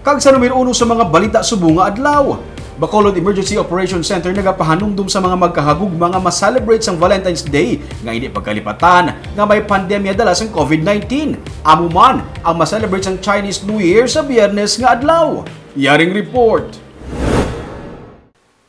Kag sa numero 1 sa mga balita subong nga adlaw, Bacolod Emergency Operations Center nagapahanumdum sa mga magkahagugma nga ma-celebrate sang Valentine's Day nga hindi pagkalipatan nga may pandemya dala sang COVID-19. Amo man ang ma-celebrate sang Chinese New Year sa Biyernes nga adlaw. Yaring report.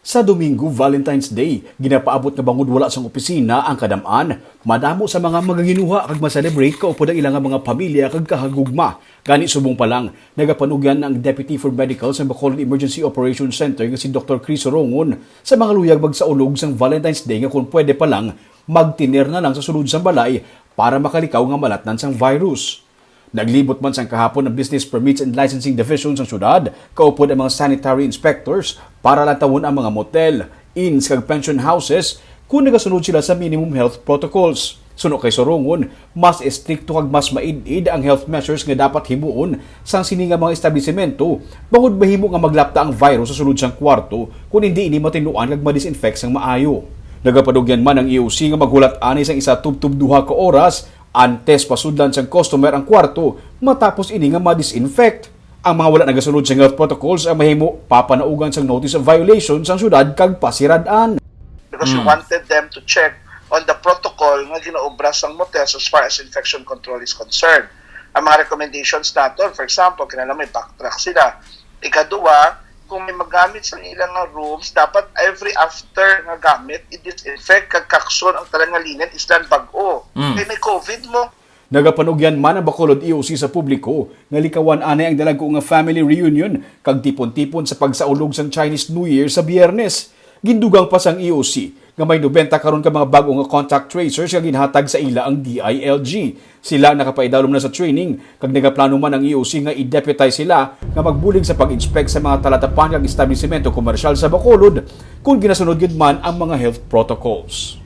Sa Domingo, Valentine's Day, ginapaabot nga bangod wala sang opisina ang kadam-an. Madamo sa mga magaginuha kag ma-celebrate kaupod ang ilang mga pamilya kag kahagugma. Gani subong pa lang, nagapanugyan ang Deputy for Medical sa Bacolod Emergency Operations Center nga si Dr. Chris Orongon sa mga luyag magsaulog sang Valentine's Day nga kung pwede pa lang magtiner na lang sa sulod sang balay para makalikaw nga malatnan sang virus. Naglibot man sang kahapon ang Business Permits and Licensing Division sa syudad, kaupod ang mga sanitary inspectors para latawon ang mga motel, inns kag pension houses kung nagasunod sila sa minimum health protocols. Suno kay Sorongon, mas estrikto kag mas maid-id ang health measures nga dapat himuon sang sini nga mga establisimento bangod mahimo nga maglapta ang virus sa sulod sang kwarto kung hindi ini matinuan kag ma-disinfect sang maayo. Nagapadugyan man ang EOC nga maghulat ani sang isa tubtub duha ka oras antes pasudlan sang customer ang kwarto matapos ini nga ma-disinfect. Ang mga wala nagasunod sa health protocols ang mahimo papanaugan sang notice of violation sang syudad kag pasirad-an. Because we wanted them to check on the protocol nga ginaobra sang motels as far as infection control is concerned. Ang mga recommendations nato, for example, kinala may backtrack sila. Ikaduwa, kung may magamit sa ilang nga rooms, dapat every after nga gamit, i-disinfect kag kakson ang talang nga linen islan bag-o. Kaya may COVID mo. Nagapanugyan man ang Bacolod EOC sa publiko nga likawan anay ang dalago nga family reunion kag tipon-tipon sa pagsaulog sang Chinese New Year sa Biyernes. Gindugang pa sang EOC nga may 90 karon ka mga bago nga contact tracers nga ginhatag sa ila ang DILG. Sila nakapaidalom na sa training kag nagaplano man ang EOC nga i-deputize sila nga magbulig sa pag-inspect sa mga talatapan kag establisimento komersyal sa Bacolod kung ginasunod gid man ang mga health protocols.